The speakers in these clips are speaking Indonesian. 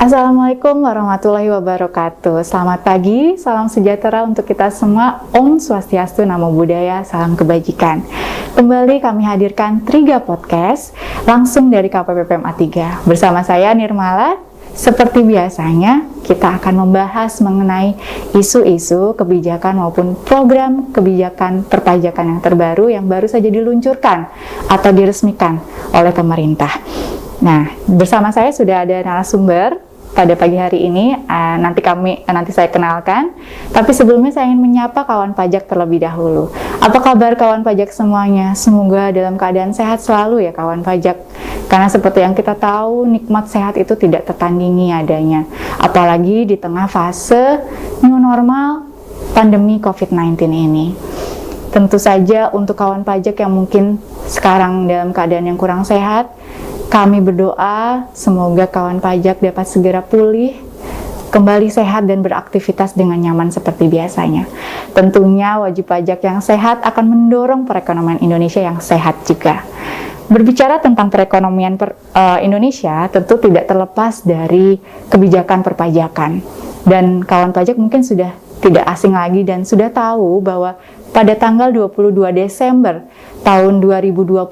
Assalamualaikum warahmatullahi wabarakatuh. Selamat pagi, salam sejahtera untuk kita semua. Om Swastiastu, Namo Buddhaya, salam kebajikan. Kembali kami hadirkan Triga Podcast langsung dari KPPPMA 3. Bersama saya Nirmala. Seperti biasanya, kita akan membahas mengenai isu-isu kebijakan maupun program kebijakan perpajakan yang terbaru yang baru saja diluncurkan atau diresmikan oleh pemerintah. Nah, bersama saya sudah ada narasumber pada pagi hari ini. Nanti saya kenalkan. Tapi sebelumnya saya ingin menyapa kawan pajak terlebih dahulu. Apa kabar kawan pajak semuanya? Semoga dalam keadaan sehat selalu ya kawan pajak. Karena seperti yang kita tahu, nikmat sehat itu tidak tertandingi adanya. Apalagi di tengah fase new normal pandemi COVID-19 ini. Tentu saja untuk kawan pajak yang mungkin sekarang dalam keadaan yang kurang sehat, kami berdoa semoga kawan pajak dapat segera pulih, kembali sehat dan beraktivitas dengan nyaman seperti biasanya. Tentunya wajib pajak yang sehat akan mendorong perekonomian Indonesia yang sehat juga. Berbicara tentang perekonomian Indonesia tentu tidak terlepas dari kebijakan perpajakan. Dan kawan pajak mungkin sudah tidak asing lagi dan sudah tahu bahwa pada tanggal 22 Desember tahun 2021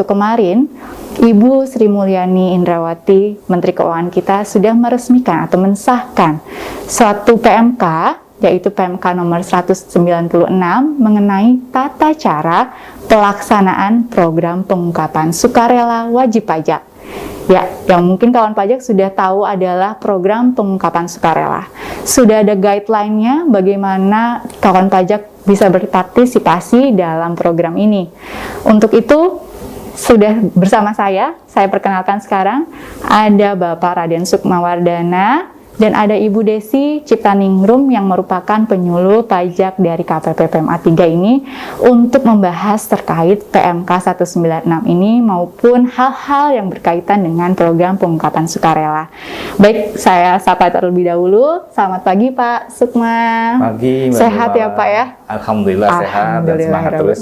kemarin, Ibu Sri Mulyani Indrawati, Menteri Keuangan kita, sudah meresmikan atau mensahkan suatu PMK, yaitu PMK nomor 196 mengenai tata cara pelaksanaan program pengungkapan sukarela wajib pajak. Ya, yang mungkin kawan pajak sudah tahu adalah program pengungkapan sukarela. Sudah ada guideline-nya bagaimana kawan pajak bisa berpartisipasi dalam program ini. Untuk itu, sudah bersama saya perkenalkan sekarang, ada Bapak Raden Sukmawardana, dan ada Ibu Desi Ciptaningrum yang merupakan penyuluh pajak dari KPPPMA 3 ini untuk membahas terkait PMK 196 ini maupun hal-hal yang berkaitan dengan program pengungkapan sukarela. Baik, saya sapa terlebih dahulu. Selamat pagi Pak Sukma. Pagi, sehat ya Pak ya? Alhamdulillah sehat dan semangat terus.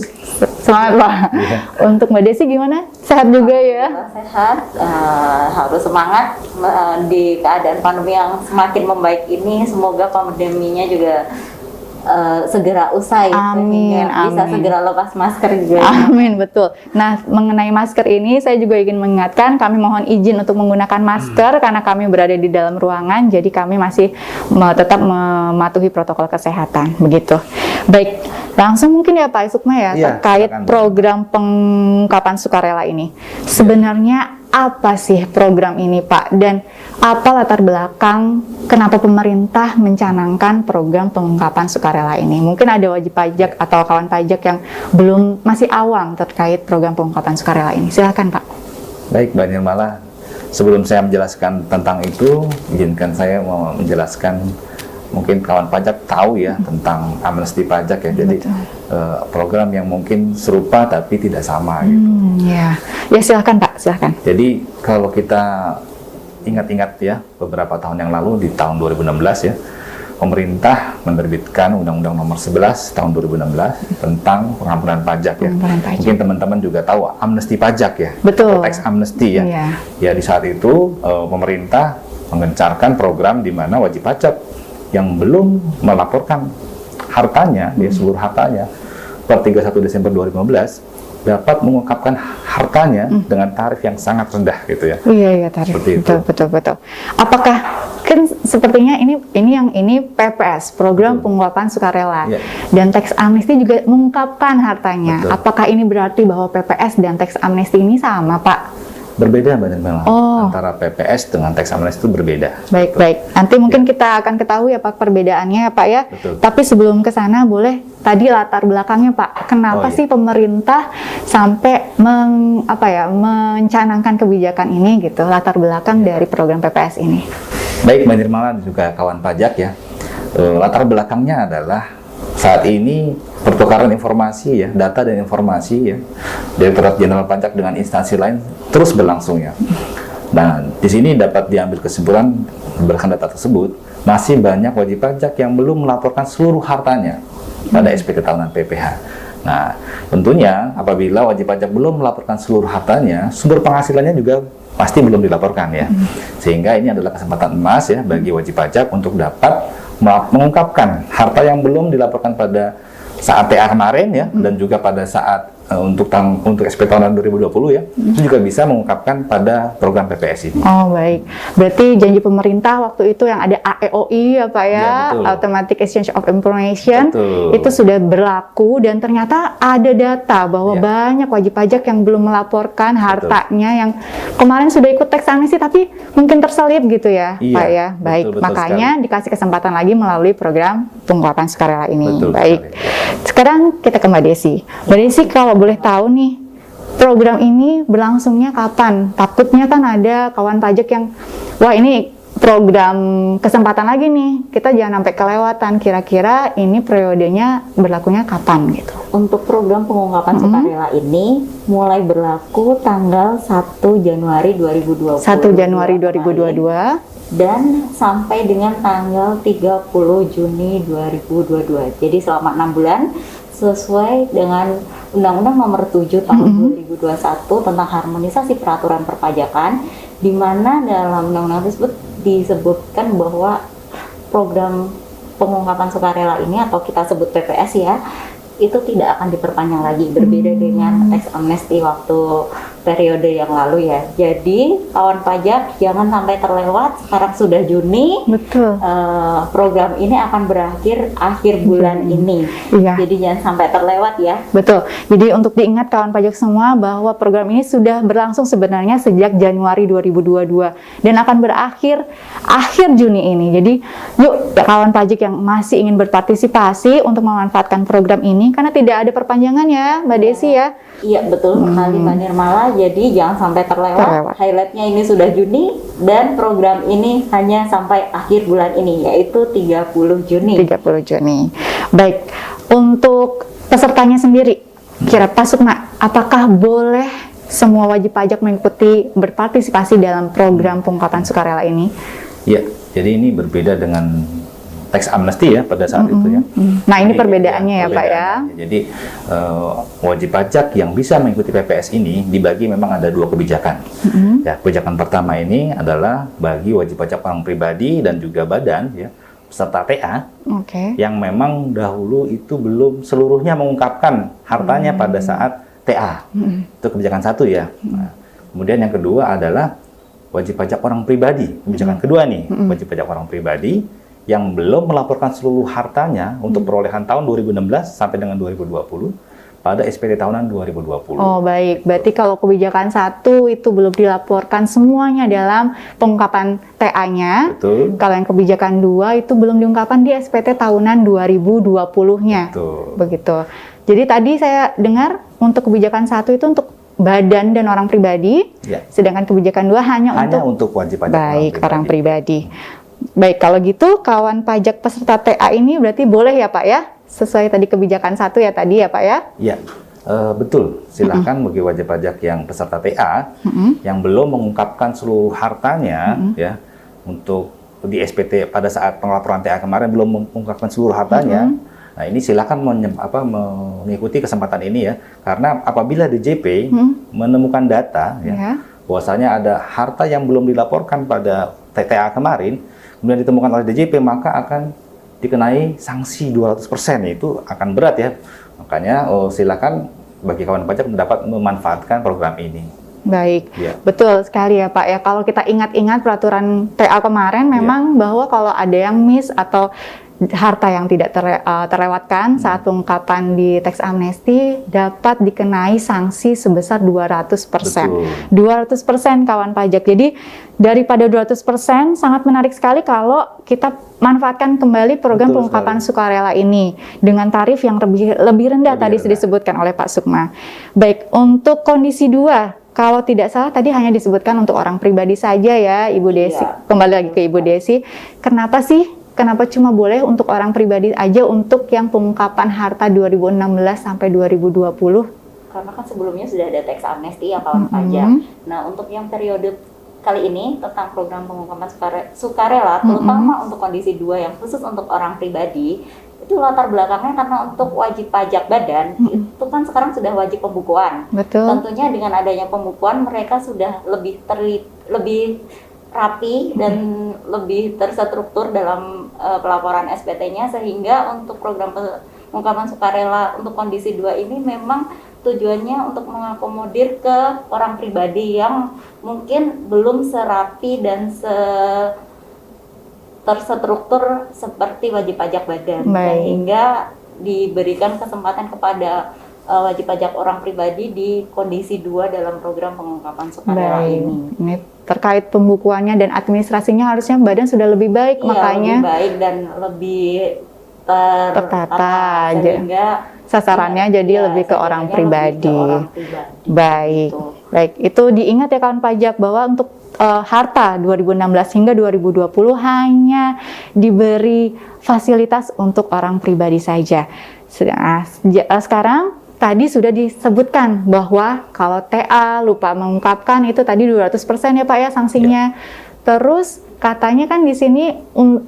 Semangat Pak. Iya. Untuk Mbak Desi gimana? Sehat juga ya? Sehat, harus semangat di keadaan pandemi yang semakin membaik ini. Semoga pandeminya juga segera usai. Amin, bisa amin. segera lepas masker juga. Amin, betul. Nah, mengenai masker ini saya juga ingin mengingatkan, kami mohon izin untuk menggunakan masker karena kami berada di dalam ruangan, jadi kami masih tetap mematuhi protokol kesehatan, begitu. Baik, langsung mungkin ya Pak Sukma ya, terkait program pengungkapan sukarela ini. Sebenarnya apa sih program ini Pak? Dan apa latar belakang kenapa pemerintah mencanangkan program pengungkapan sukarela ini? Mungkin ada wajib pajak atau kawan pajak yang masih awam terkait program pengungkapan sukarela ini. Silakan Pak. Baik Mbak Nirmala, sebelum saya menjelaskan tentang itu, izinkan saya mau menjelaskan, mungkin kawan pajak tahu ya tentang amnesti pajak ya. Jadi program yang mungkin serupa tapi tidak sama gitu. Ya silakan Pak, silakan. Jadi kalau kita ingat-ingat ya, beberapa tahun yang lalu di tahun 2016 ya, pemerintah menerbitkan Undang-Undang Nomor 11 tahun 2016 tentang pengampunan pajak ya. Mungkin teman-teman juga tahu amnesti pajak ya. Betul. Tax amnesty ya. Iya. Ya di saat itu pemerintah menggencarkan program di mana wajib pajak yang belum melaporkan hartanya, seluruh hartanya per 31 Desember 2015 dapat mengungkapkan hartanya dengan tarif yang sangat rendah gitu ya. Iya tarif. Betul. Apakah kan sepertinya ini PPS, program pengungkapan sukarela, dan tax amnesty juga mengungkapkan hartanya. Betul. Apakah ini berarti bahwa PPS dan tax amnesty ini sama Pak? Berbeda Mbak Nirmala. Antara PPS dengan tax amnesty itu berbeda. Baik. Nanti mungkin kita akan ketahui ya Pak perbedaannya ya Pak ya. Betul. Tapi sebelum ke sana boleh tadi latar belakangnya Pak. Kenapa sih pemerintah sampai mencanangkan kebijakan ini gitu? Latar belakang dari program PPS ini. Baik Mbak Nirmala dan juga kawan pajak ya. Latar belakangnya adalah saat ini pertukaran informasi ya, data dan informasi ya, Direktorat Jenderal Pajak dengan instansi lain terus berlangsung ya. Nah, di sini dapat diambil kesimpulan berdasarkan data tersebut, masih banyak wajib pajak yang belum melaporkan seluruh hartanya pada SPT tahunan PPh. Nah, tentunya apabila wajib pajak belum melaporkan seluruh hartanya, sumber penghasilannya juga pasti belum dilaporkan ya. Sehingga ini adalah kesempatan emas ya bagi wajib pajak untuk dapat mengungkapkan harta yang belum dilaporkan pada saat TA kemarin ya, dan juga pada saat untuk SPT tahunan 2020 ya, itu juga bisa mengungkapkan pada program PPS ini. Oh baik, berarti janji pemerintah waktu itu yang ada AEOI ya Pak ya, betul. Automatic Exchange of Information, Betul. itu sudah berlaku dan ternyata ada data bahwa banyak wajib pajak yang belum melaporkan hartanya yang kemarin sudah ikut teks amnesti tapi mungkin terselip gitu ya Pak ya. Baik, betul makanya sekali. dikasih kesempatan lagi melalui program pengungkapan sukarela ini. Betul Baik, sekali. sekarang kita ke Mbak Desi. Mbak Desi, kalau boleh tahu nih, program ini berlangsungnya kapan? Takutnya kan ada kawan pajak yang, wah ini program kesempatan lagi nih, kita jangan sampai kelewatan. Kira-kira ini periodenya berlakunya kapan gitu? Untuk program pengungkapan sukarela ini mulai berlaku tanggal 1 Januari 2020. 1 Januari 2022. Dan sampai dengan tanggal 30 Juni 2022. Jadi selama 6 bulan sesuai dengan Undang-Undang Nomor 7 Tahun 2021 tentang harmonisasi peraturan perpajakan, di mana dalam undang-undang tersebut disebutkan bahwa program pengungkapan sukarela ini, atau kita sebut PPS ya, itu tidak akan diperpanjang lagi, berbeda dengan teks amnesti waktu periode yang lalu ya. Jadi kawan pajak jangan sampai terlewat, sekarang sudah Juni. Betul. Program ini akan berakhir akhir bulan ini. Iya. Jadi jangan sampai terlewat ya. Betul. Jadi untuk diingat kawan pajak semua bahwa program ini sudah berlangsung sebenarnya sejak Januari 2022 dan akan berakhir akhir Juni ini. Jadi yuk kawan pajak yang masih ingin berpartisipasi untuk memanfaatkan program ini karena tidak ada perpanjangan ya Mbak Desi ya. Iya betul sekali Mbak Nirmala. Jadi jangan sampai terlewat. Highlightnya ini sudah Juni dan program ini hanya sampai akhir bulan ini, yaitu 30 Juni. 30 Juni. Baik, untuk pesertanya sendiri, kira Pak Sukma, apakah boleh semua wajib pajak mengikuti berpartisipasi dalam program pengungkapan sukarela ini? Ya, jadi ini berbeda dengan teks amnesti ya pada saat itu ya. Nah ini perbedaannya ya Pak ya. Jadi wajib pajak yang bisa mengikuti PPS ini dibagi memang ada dua kebijakan. Ya, kebijakan pertama ini adalah bagi wajib pajak orang pribadi dan juga badan ya, peserta TA yang memang dahulu itu belum seluruhnya mengungkapkan hartanya pada saat TA. Itu kebijakan satu ya. Nah, kemudian yang kedua adalah wajib pajak orang pribadi. Kebijakan kedua nih, wajib pajak orang pribadi yang belum melaporkan seluruh hartanya untuk perolehan tahun 2016 sampai dengan 2020 pada SPT tahunan 2020. Oh baik, berarti kalau kebijakan satu itu belum dilaporkan semuanya dalam pengungkapan TA-nya. Betul. Kalau yang kebijakan 2 itu belum diungkapkan di SPT tahunan 2020-nya. Betul. Begitu. Jadi tadi saya dengar untuk kebijakan satu itu untuk badan dan orang pribadi, sedangkan kebijakan 2 hanya untuk wajib pajak baik orang pribadi. Baik, kalau gitu kawan pajak peserta TA ini berarti boleh ya Pak ya? Sesuai tadi kebijakan satu ya tadi ya Pak ya? Iya, betul. Silahkan bagi wajib pajak yang peserta TA yang belum mengungkapkan seluruh hartanya ya, untuk di SPT pada saat pengelaporan TA kemarin belum mengungkapkan seluruh hartanya. Nah ini silakan mengikuti kesempatan ini ya, karena apabila DJP menemukan data ya, bahwasanya ada harta yang belum dilaporkan pada TA kemarin, kemudian ditemukan oleh DJP, maka akan dikenai sanksi 200%, itu akan berat ya. Makanya silakan bagi kawan pajak dapat memanfaatkan program ini. Baik, betul sekali ya Pak ya. Kalau kita ingat-ingat peraturan TA kemarin memang bahwa kalau ada yang miss atau harta yang tidak terlewatkan saat pengungkapan di teks amnesti dapat dikenai sanksi sebesar 200%. 200% kawan pajak. Jadi daripada 200% sangat menarik sekali kalau kita manfaatkan kembali program pengungkapan sukarela ini dengan tarif yang lebih rendah tadi disebutkan oleh Pak Sukma. Baik, untuk kondisi 2 kalau tidak salah tadi hanya disebutkan untuk orang pribadi saja ya Ibu Desi. Kembali lagi ke Ibu Desi. Kenapa cuma boleh untuk orang pribadi aja untuk yang pengungkapan harta 2016 sampai 2020? Karena kan sebelumnya sudah ada teks amnesti ya kawan pajak. Nah untuk yang periode kali ini tentang program pengungkapan sukarela, terutama untuk kondisi 2 yang khusus untuk orang pribadi, Itu latar belakangnya karena untuk wajib pajak badan itu kan sekarang sudah wajib pembukuan. Betul. Tentunya dengan adanya pembukuan mereka sudah lebih rapi dan lebih terstruktur dalam pelaporan SPT-nya, sehingga untuk program pengungkapan sukarela untuk kondisi 2 ini memang tujuannya untuk mengakomodir ke orang pribadi yang mungkin belum serapi dan terstruktur seperti wajib pajak badan. Baik. Sehingga diberikan kesempatan kepada wajib pajak orang pribadi di kondisi 2 dalam program pengungkapan sukarela Baik. ini. Ini terkait pembukuannya dan administrasinya harusnya badan sudah lebih baik, Iya, makanya lebih baik dan lebih tertata, sehingga sasarannya jadi lebih ke orang pribadi. Baik. Gitu. Baik, itu diingat ya kawan pajak bahwa untuk harta 2016 hingga 2020 hanya diberi fasilitas untuk orang pribadi saja. Sekarang tadi sudah disebutkan bahwa kalau TA lupa mengungkapkan itu tadi 200% ya Pak ya sanksinya. Terus katanya kan di sini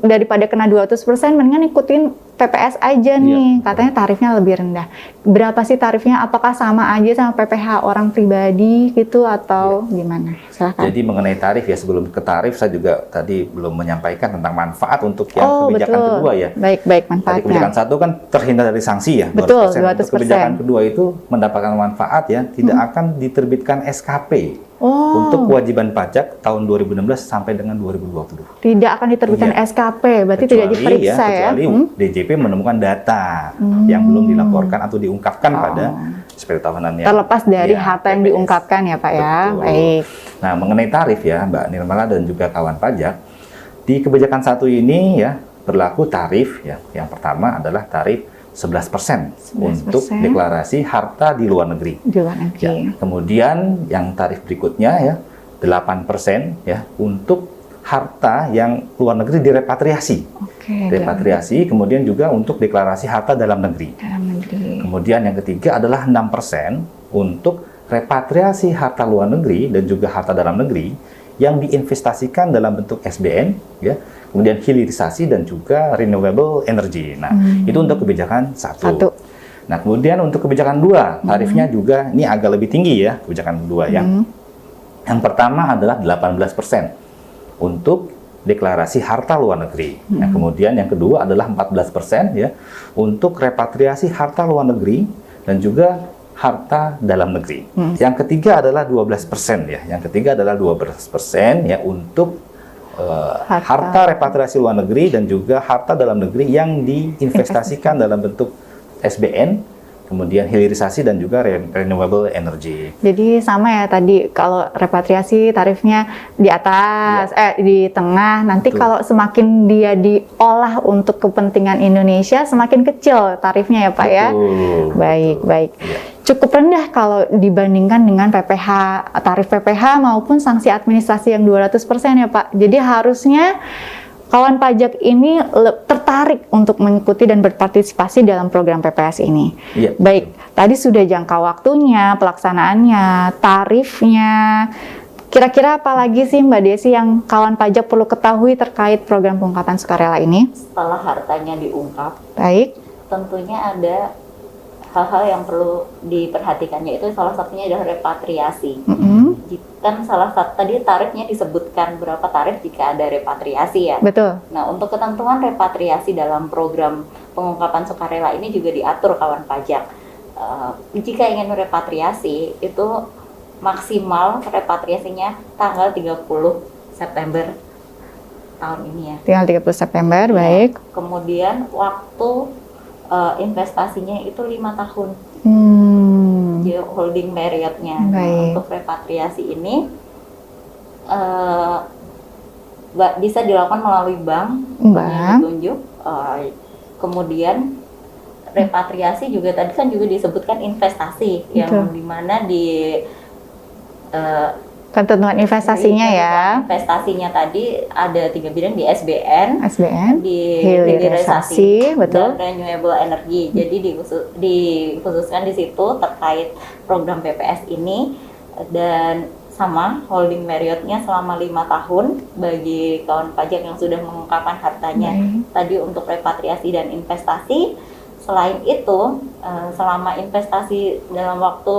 daripada kena 200% mendingan ikutin PPS aja nih, katanya tarifnya lebih rendah. Berapa sih tarifnya? Apakah sama aja sama PPh orang pribadi gitu atau gimana? Silakan. Jadi mengenai tarif ya, sebelum ke tarif saya juga tadi belum menyampaikan tentang manfaat untuk yang kebijakan betul. kedua ya. Baik Tadi manfaatnya. kebijakan 1 kan terhindar dari sanksi ya. Betul, 200%. 200%. Untuk kebijakan kedua itu mendapatkan manfaat ya, tidak akan diterbitkan SKP untuk kewajiban pajak tahun 2016 sampai dengan 2020. Tidak akan diterbitkan SKP, berarti tidak diperiksa ya. Kecuali DJP menemukan data yang belum dilaporkan atau diungkapkan pada SPT tahunannya. Terlepas dari harta yang PPS. diungkapkan ya Pak ya. Betul. Baik. Nah, mengenai tarif ya Mbak Nirmala dan juga kawan pajak, di kebijakan 1 ini ya berlaku tarif ya. Yang pertama adalah tarif 11% untuk deklarasi harta di luar negeri. Di luar negeri. Ya, kemudian yang tarif berikutnya ya 8% ya untuk harta yang luar negeri direpatriasi. Oke. Repatriasi, kemudian juga untuk deklarasi harta dalam negeri. Dalam negeri. Kemudian yang ketiga adalah 6% untuk repatriasi harta luar negeri dan juga harta dalam negeri yang diinvestasikan dalam bentuk SBN, ya, kemudian hilirisasi dan juga renewable energy. Nah, itu untuk kebijakan 1. Nah, kemudian untuk kebijakan 2, tarifnya juga ini agak lebih tinggi ya, kebijakan 2 ya. Yang pertama adalah 18% untuk deklarasi harta luar negeri. Nah, kemudian yang kedua adalah 14% ya untuk repatriasi harta luar negeri dan juga harta dalam negeri. Yang ketiga adalah 12% ya. Yang ketiga adalah 12% ya untuk harta repatriasi luar negeri dan juga harta dalam negeri yang diinvestasikan dalam bentuk SBN, kemudian hilirisasi dan juga renewable energy. Jadi sama ya tadi, kalau repatriasi tarifnya di atas, di tengah. Nanti kalau semakin dia diolah untuk kepentingan Indonesia, semakin kecil tarifnya ya Pak ya. Baik, baik. Cukup rendah kalau dibandingkan dengan PPh, tarif PPh maupun sanksi administrasi yang 200% ya Pak. Jadi harusnya kawan pajak ini tertarik untuk mengikuti dan berpartisipasi dalam program PPS ini. Baik, tadi sudah jangka waktunya, pelaksanaannya, tarifnya. Kira-kira apa lagi sih Mbak Desi yang kawan pajak perlu ketahui terkait program pengungkapan sukarela ini? Setelah hartanya diungkap, baik, tentunya ada hal-hal yang perlu diperhatikan, yaitu salah satunya adalah repatriasi. Kan salah satu tadi tarifnya disebutkan berapa tarif jika ada repatriasi ya. Betul. Nah, untuk ketentuan repatriasi dalam program pengungkapan sukarela ini juga diatur kawan pajak. Jika ingin repatriasi itu maksimal repatriasinya tanggal 30 September tahun ini ya. Tinggal 30 September, baik. Kemudian waktu investasinya itu 5 tahun. Holding periodnya. Nah, untuk repatriasi ini bisa dilakukan melalui bank yang ditunjuk. Kemudian repatriasi juga tadi kan juga disebutkan investasi. Betul. Yang dimana di ketentuan investasinya ya. Investasinya tadi ada 3 bidang, di SBN, di hilirisasi, betul, dan renewable energy. Jadi dikhususkan di situ terkait program PPS ini, dan sama holding periodnya selama 5 tahun bagi kawan pajak yang sudah mengungkapkan hartanya tadi untuk repatriasi dan investasi. Selain itu, selama investasi dalam waktu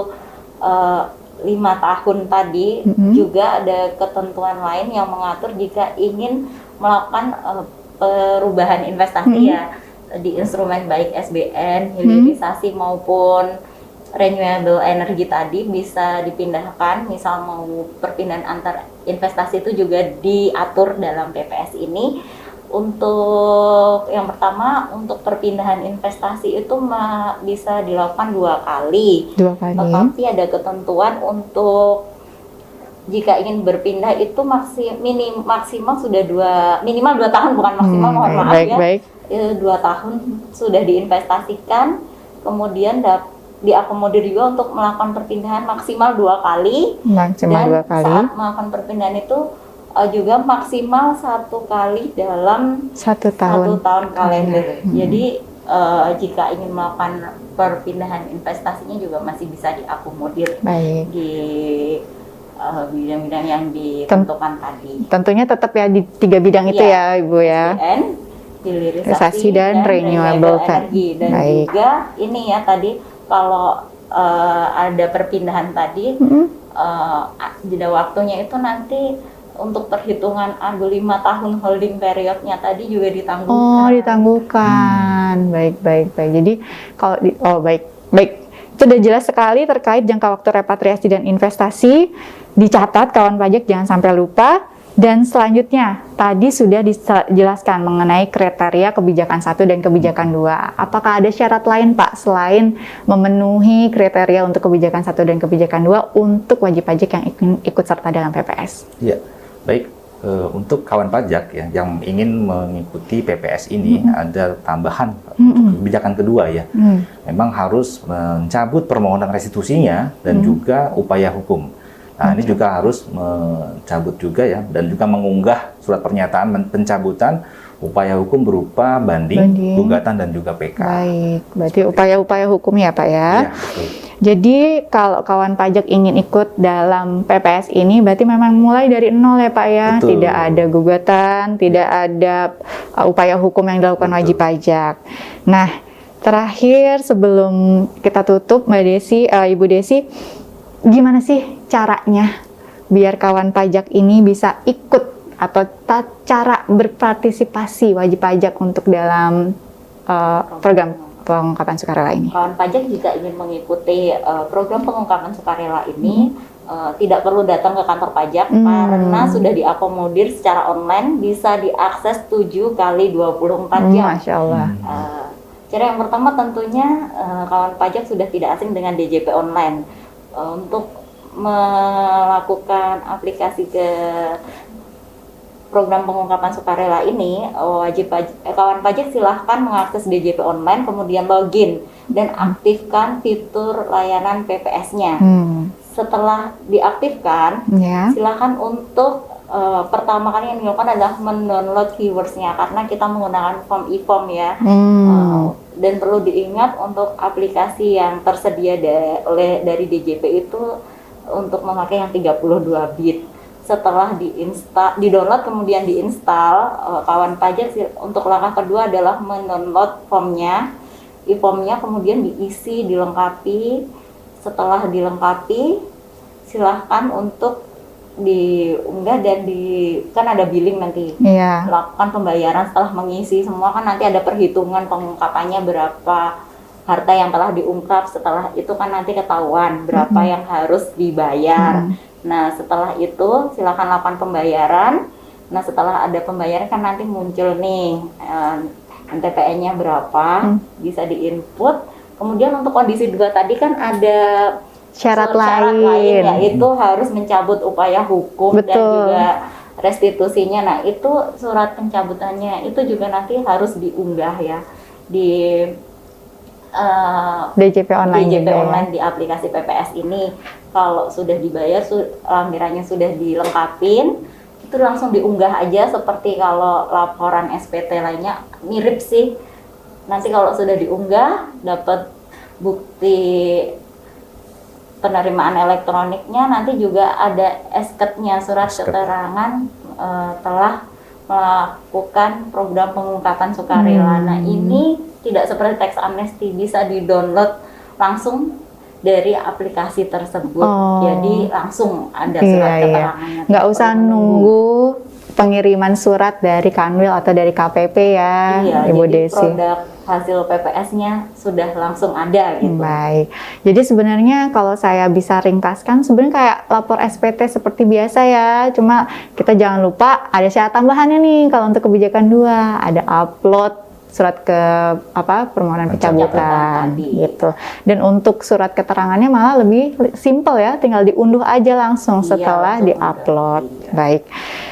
5 tahun tadi juga ada ketentuan lain yang mengatur jika ingin melakukan perubahan investasi ya di instrumen baik SBN, hilirisasi maupun renewable energy tadi bisa dipindahkan, misal mau perpindahan antar investasi itu juga diatur dalam PPS ini. Untuk yang pertama, untuk perpindahan investasi itu bisa dilakukan 2 kali. Tetapi ada ketentuan untuk jika ingin berpindah itu maksimal sudah minimal 2 tahun, bukan maksimal, mohon maaf ya. 2 tahun sudah diinvestasikan, kemudian diakomodir juga untuk melakukan perpindahan maksimal 2 kali. Saat melakukan perpindahan itu juga maksimal 1 kali dalam 1 tahun kalender. Jadi jika ingin melakukan perpindahan investasinya juga masih bisa diakomodir di bidang-bidang yang ditentukan tadi. Tentunya tetap ya di 3 bidang itu ya Ibu ya. Hilirisasi dan renewable energy. Dan juga ini ya tadi kalau ada perpindahan tadi, jeda waktunya itu nanti untuk perhitungan 5 tahun holding periodnya tadi juga ditangguhkan. Oh, ditangguhkan. Baik. Jadi kalau baik. Itu udah jelas sekali terkait jangka waktu repatriasi dan investasi. Dicatat kawan pajak, jangan sampai lupa. Dan selanjutnya, tadi sudah dijelaskan mengenai kriteria kebijakan 1 dan kebijakan 2. Apakah ada syarat lain Pak, selain memenuhi kriteria untuk kebijakan 1 dan kebijakan 2 untuk wajib pajak yang ikut serta dalam PPS? Iya, baik. Untuk kawan pajak ya, yang ingin mengikuti PPS ini, ada tambahan untuk kebijakan kedua ya. Memang harus mencabut permohonan restitusinya dan juga upaya hukum. Nah, ini juga harus mencabut juga ya, dan juga mengunggah surat pernyataan pencabutan upaya hukum berupa banding, gugatan, dan juga PK. Baik, berarti upaya-upaya hukum ya Pak ya? Iya, betul. Jadi kalau kawan pajak ingin ikut dalam PPS ini, berarti memang mulai dari nol ya Pak ya? Betul. Tidak ada gugatan, tidak ada upaya hukum yang dilakukan wajib pajak. Nah, terakhir sebelum kita tutup Mbak Desi, Ibu Desi, gimana sih caranya biar kawan pajak ini bisa ikut atau cara berpartisipasi wajib pajak untuk dalam program pengungkapan sukarela ini? Kawan pajak jika ingin mengikuti program pengungkapan sukarela ini tidak perlu datang ke kantor pajak karena sudah diakomodir secara online, bisa diakses 7 kali 24 jam. Masya Allah. Cara yang pertama tentunya kawan pajak sudah tidak asing dengan DJP online. Untuk melakukan aplikasi ke program pengungkapan sukarela ini, kawan pajak silahkan mengakses DJP online, kemudian login dan aktifkan fitur layanan PPS-nya. Setelah diaktifkan, silahkan untuk pertama kali yang dilakukan adalah mendownload keywords-nya karena kita menggunakan form e-form ya. Dan perlu diingat untuk aplikasi yang tersedia dari DJP itu untuk memakai yang 32 bit. Setelah di-download kemudian diinstal, kawan pajak untuk langkah kedua adalah mendownload formnya, e-formnya, kemudian diisi, dilengkapi. Setelah dilengkapi, silahkan untuk diunggah dan kan ada billing nanti. Lakukan pembayaran setelah mengisi semua, kan nanti ada perhitungan pengungkapannya berapa harta yang telah diungkap. Setelah itu kan nanti ketahuan berapa yang harus dibayar. Nah, setelah itu silakan lakukan pembayaran. Nah, setelah ada pembayaran kan nanti muncul nih NTPN-nya berapa, bisa diinput. Kemudian untuk kondisi 2 tadi kan ada syarat lain, yaitu harus mencabut upaya hukum dan juga restitusinya. Nah, itu surat pencabutannya itu juga nanti harus diunggah ya di DJP online di aplikasi PPS ini. Kalau sudah dibayar, lampirannya sudah dilengkapin, itu langsung diunggah aja seperti kalau laporan SPT lainnya, mirip sih. Nanti kalau sudah diunggah, dapat bukti penerimaan elektroniknya nanti juga ada SKED-nya, surat keterangan telah melakukan program pengungkapan sukarela. Nah, ini tidak seperti teks amnesti, bisa di-download langsung dari aplikasi tersebut. Jadi langsung ada surat keterangannya. Nggak usah nunggu pengiriman surat dari Kanwil atau dari KPP ya, Ibu jadi Desi. Produk hasil PPS-nya sudah langsung ada gitu. Baik. Jadi sebenarnya kalau saya bisa ringkaskan, sebenarnya kayak lapor SPT seperti biasa ya. Cuma kita jangan lupa ada syarat tambahannya nih kalau untuk kebijakan 2, ada upload surat ke permohonan pencabutan gitu. Dan untuk surat keterangannya malah lebih simple ya, tinggal diunduh aja langsung setelah diupload. Baik.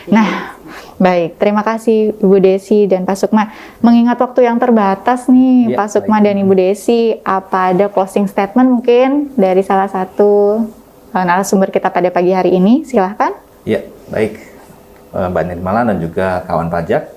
Nah, baik, terima kasih Ibu Desi dan Pak Sukma. Mengingat waktu yang terbatas nih, Pak Sukma dan Ibu Desi, apa ada closing statement mungkin dari salah satu narasumber kita pada pagi hari ini? Silahkan. Ya, baik, Mbak Nirmala dan juga kawan pajak,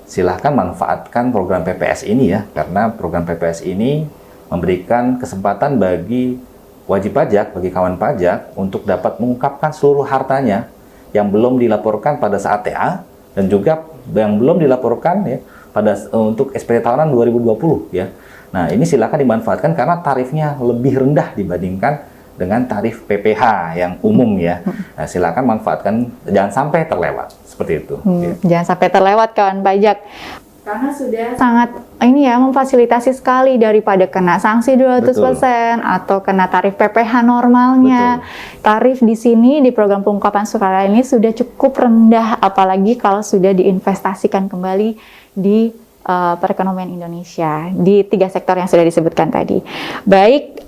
silahkan manfaatkan program PPS ini ya, karena program PPS ini memberikan kesempatan bagi wajib pajak, bagi kawan pajak untuk dapat mengungkapkan seluruh hartanya yang belum dilaporkan pada saat TA dan juga yang belum dilaporkan ya pada untuk SPT tahunan 2020 ya. Nah, ini silahkan dimanfaatkan karena tarifnya lebih rendah dibandingkan dengan tarif PPh yang umum ya. Nah, silakan manfaatkan, jangan sampai terlewat seperti itu. Jangan sampai terlewat kawan pajak. Karena sudah sangat ini ya memfasilitasi sekali daripada kena sanksi 200% atau kena tarif PPh normalnya. Tarif di sini di program pengungkapan sukarela ini sudah cukup rendah, apalagi kalau sudah diinvestasikan kembali di perekonomian Indonesia di 3 sektor yang sudah disebutkan tadi. Baik,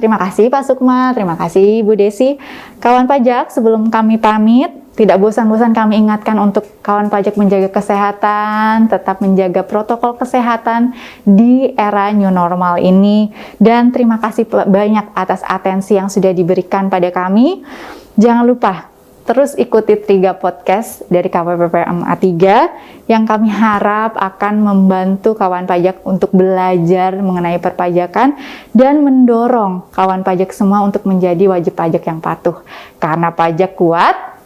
terima kasih Pak Sukma, terima kasih Bu Desi. Kawan pajak, sebelum kami pamit, tidak bosan-bosan kami ingatkan untuk kawan pajak menjaga kesehatan, tetap menjaga protokol kesehatan di era new normal ini. Dan terima kasih banyak atas atensi yang sudah diberikan pada kami. Jangan lupa terus ikuti 3 podcast dari KPPPM A3 yang kami harap akan membantu kawan pajak untuk belajar mengenai perpajakan dan mendorong kawan pajak semua untuk menjadi wajib pajak yang patuh. Karena pajak kuat,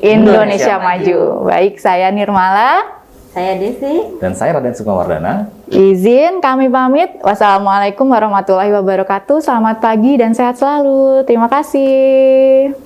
Indonesia maju. Baik, saya Nirmala. Saya Desi. Dan saya Raden Sukmawardana. Izin kami pamit. Wassalamualaikum warahmatullahi wabarakatuh. Selamat pagi dan sehat selalu. Terima kasih.